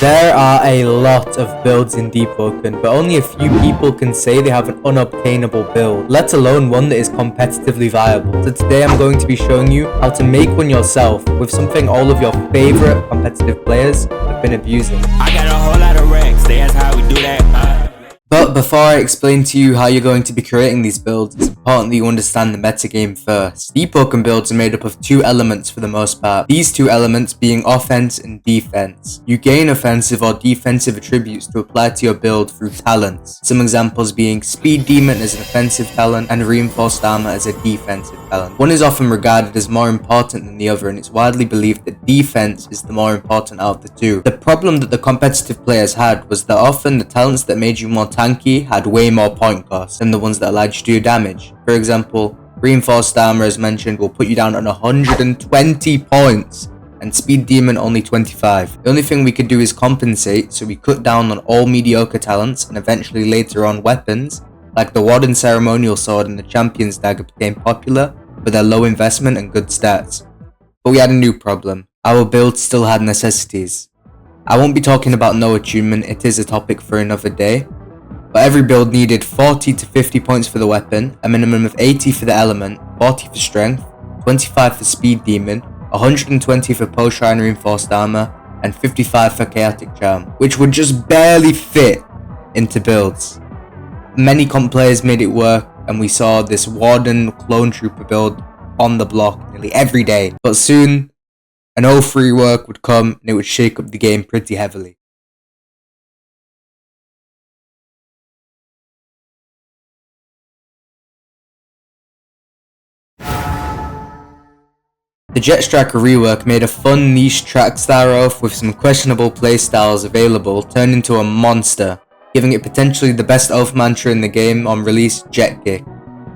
There are a lot of builds in Deepwoken, but only a few people can say they have an unobtainable build, let alone one that is competitively viable. So today I'm going to be showing you how to make one yourself with something all of your favorite competitive players have been abusing. I got a whole lot of racks, that's how we do that. But before I explain to you how you're going to be creating these builds, it's important that you understand the metagame first. Deepwoken builds are made up of two elements for the most part, these two elements being offense and defense. You gain offensive or defensive attributes to apply to your build through talents, some examples being Speed Demon as an offensive talent and Reinforced Armor as a defensive talent. One is often regarded as more important than the other, and it's widely believed that defense is the more important out of the two. The problem that the competitive players had was that often the talents that made you more tanky had way more point cost than the ones that allowed you to do damage. For example, Reinforced Armor, as mentioned, will put you down on 120 points and Speed Demon only 25. The only thing we could do is compensate, so we cut down on all mediocre talents and eventually later on weapons, like the Warden Ceremonial Sword and the Champion's Dagger became popular for their low investment and good stats. But we had a new problem. Our build still had necessities. I won't be talking about no attunement, it is a topic for another day. But every build needed 40 to 50 points for the weapon, a minimum of 80 for the element, 40 for strength, 25 for Speed Demon, 120 for Post Shrine Reinforced Armor, and 55 for Chaotic Charm, which would just barely fit into builds. Many comp players made it work, and we saw this Warden Clone Trooper build on the block nearly every day. But soon, an O3 work would come and it would shake up the game pretty heavily. The Jetstriker rework made a fun niche track star oath with some questionable playstyles available turn into a monster, giving it potentially the best oath mantra in the game on release, Jet Kick.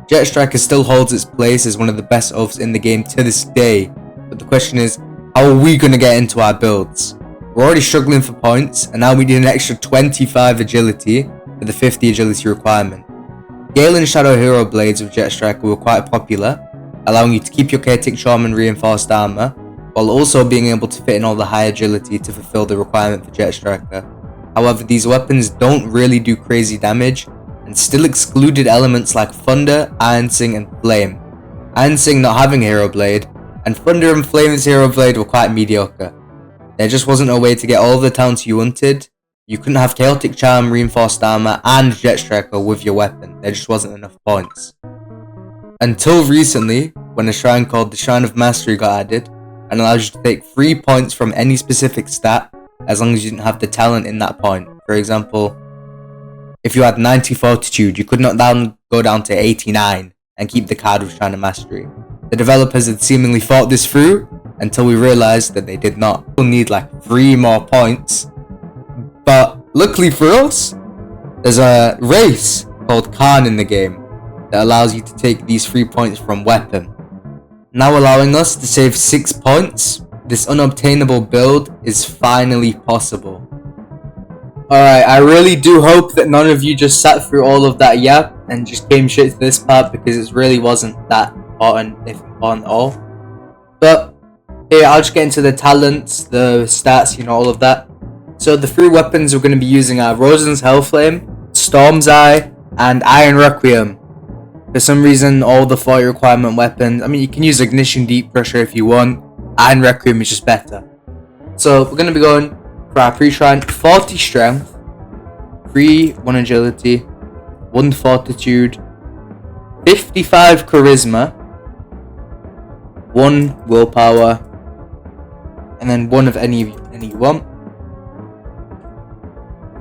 Jetstriker still holds its place as one of the best oaths in the game to this day, but the question is, how are we going to get into our builds? We're already struggling for points, and now we need an extra 25 agility for the 50 agility requirement. Gale and Shadow Hero blades with Jetstriker were quite popular, allowing you to keep your Chaotic Charm and Reinforced Armor, while also being able to fit in all the high agility to fulfill the requirement for Jetstriker. However, these weapons don't really do crazy damage, and still excluded elements like Thunder, Iron Sing, and Flame. Iron Sing not having Hero Blade, and Thunder and Flame's Hero Blade were quite mediocre. There just wasn't a way to get all of the talents you wanted. You couldn't have Chaotic Charm, Reinforced Armor, and Jetstriker with your weapon. There just wasn't enough points. Until recently, when a shrine called the Shrine of Mastery got added, and allows you to take 3 points from any specific stat, as long as you didn't have the talent in that point. For example, if you had 90 Fortitude, you could not go down to 89 and keep the card with Shrine of Mastery. The developers had seemingly thought this through, until we realized that they did not. We'll need like 3 more points. But luckily for us, there's a race called Khan in the game that allows you to take these 3 points from weapon. Now allowing us to save 6 points, this unobtainable build is finally possible. Alright, I really do hope that none of you just sat through all of that yap and just came straight to this part, because it really wasn't that important, if important at all. But here, I'll just get into the talents, the stats, all of that. So the 3 weapons we're going to be using are Rosen's Hellflame, Storm's Eye, and Iron Requiem. For some reason, all the 40 requirement weapons, you can use Ignition Deep Pressure if you want. Iron Requiem is just better. So we're going to be going for our pre-shrine, 40 strength, 1 agility, 1 fortitude, 55 charisma, 1 willpower, and then 1 of any you want.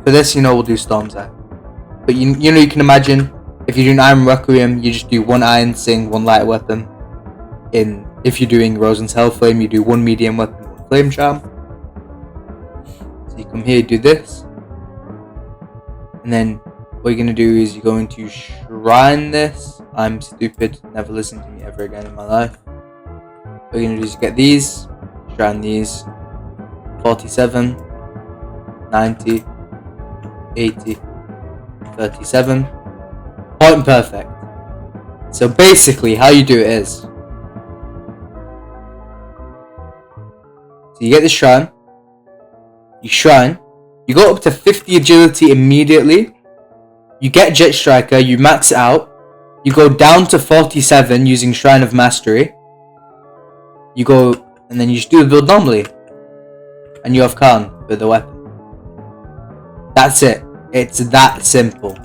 For this, we'll do Storm's Eye. But you can imagine, if you're doing Iron Requiem, you just do 1 Iron Sing, 1 light weapon. If you're doing Rosen's Hellflame, you do 1 medium weapon, 1 flame charm. So you come here, do this. And then what you're going to do is you're going to shrine this. I'm stupid, never listen to me ever again in my life. What you're going to do is get these, shrine these. 47, 90, 80, 37. Point perfect. So basically, how you do it is, so you get this shrine, you shrine, You go up to 50 agility immediately. You get Jetstriker, you max it out. You go down to 47 using Shrine of Mastery. You go, and then you just do the build normally. And you have Khan with the weapon. That's it. It's that simple.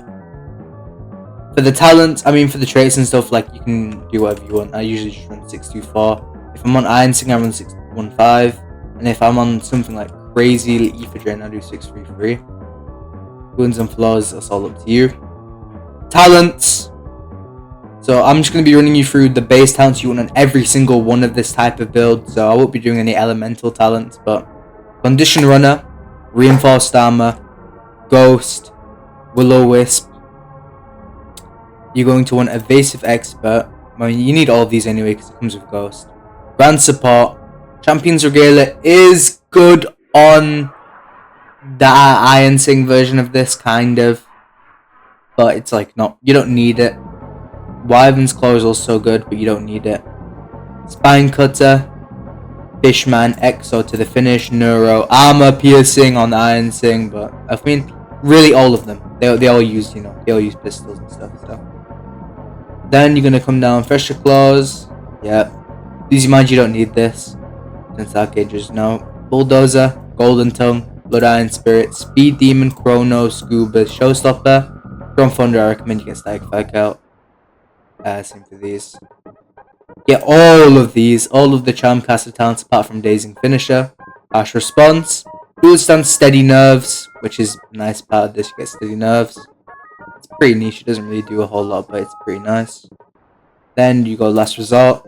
For the talents, for the traits and stuff, like, you can do whatever you want. I usually just run 624. If I'm on Iron Sing, I run 615. And if I'm on something like crazy Ether Drain, I do 633. Wounds and flaws, that's all up to you. Talents. So I'm just going to be running you through the base talents you want on every single one of this type of build. So I won't be doing any elemental talents, but Condition Runner, Reinforced Armor, Ghost, Will-O-Wisp. You're going to want Evasive Expert. You need all of these anyway because it comes with Ghost. Grand Support. Champion's Regalia is good on the Iron Sing version of this, kind of. But it's like, not, you don't need it. Wyvern's Claw is also good, but you don't need it. Spine Cutter, Fishman, Exo to the finish, Neuro, Armor Piercing on the Iron Sing, but really all of them. They all use, they all use pistols and stuff, so. Then you're gonna come down, Fresher Claws, yeah. Easy Mind, you don't need this. Since arcades, no. Bulldozer, Golden Tongue, Blood Iron Spirit, Speed Demon, Chrono, Scuba, Showstopper, Chrome Thunder, I recommend you get Static Fike out. Same for these. Get all of these, all of the Charmcaster talents apart from Dazing Finisher. Harsh Response, Cool Stance, Steady Nerves, which is a nice part of this, you get Steady Nerves. It's pretty niche, it doesn't really do a whole lot, but it's pretty nice. Then you go Last Resort.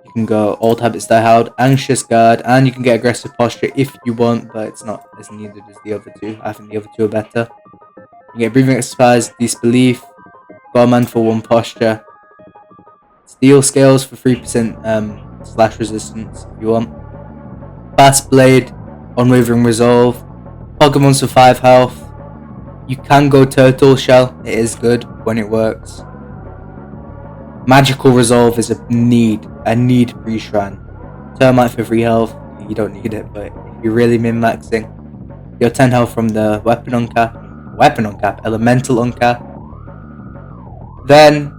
You can go Old Habits Die Hard, Anxious Guard, and you can get Aggressive Posture if you want, but it's not as needed as the other two. I think the other two are better. You get Breathing Exercise, Disbelief, Gorman for 1 posture, Steel Scales for 3% slash resistance if you want, Fast Blade, Unwavering Resolve, Pokemons for 5 health. You can go Turtle Shell, it is good when it works. Magical Resolve is a need pre-shrine. Termite for 3 health, you don't need it, but if you're really min-maxing, your 10 health from the Weapon Uncap, Elemental Uncap. Then,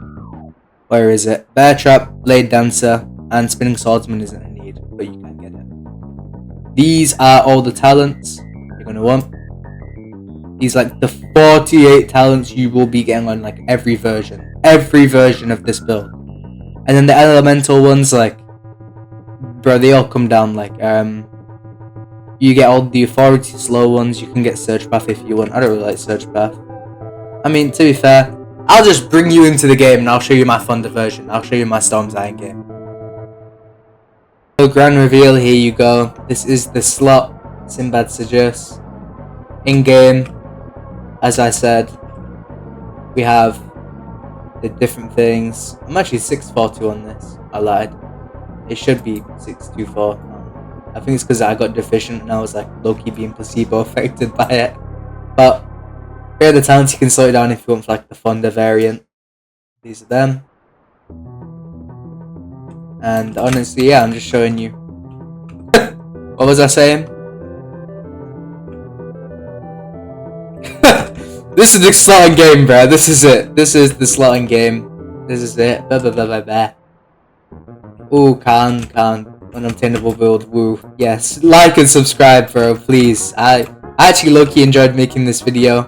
where is it? Bear Trap, Blade Dancer, and Spinning Swordsman isn't a need, but you can get it. These are all the talents you're going to want. These like the 48 talents you will be getting on like every version of this build. And then the elemental ones, like, bro, they all come down like, you get all the authority slow ones, you can get Surge Path if you want. I don't really like Surge Path. To be fair, I'll just bring you into the game and I'll show you my Thunder version. I'll show you my Storm's Iron game. So grand reveal, here you go. This is the slot Sinbad suggests. In game, as I said, we have the different things. I'm actually 642 on this. I lied. It should be 624. I think it's because I got deficient and I was like low-key being placebo affected by it. But here are the talents you can slow it down if you want like the Thunder variant. These are them. And honestly, yeah, I'm just showing you. What was I saying? This is the slotting game, bro. This is it. This is the slotting game. This is it. Blah, blah, blah, blah, blah. Ooh, Khan. Unobtainable build. Woo. Yes. Like and subscribe, bro. Please. I actually low-key enjoyed making this video.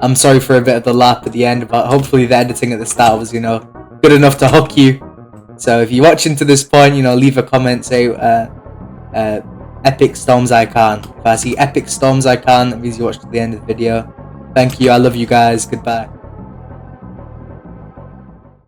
I'm sorry for a bit of the lap at the end, but hopefully the editing at the start was, good enough to hook you. So if you're watching to this point, leave a comment, say, Epic Storms Icon. If I see Epic Storms Icon, that means you watched to the end of the video. Thank you, I love you guys, goodbye.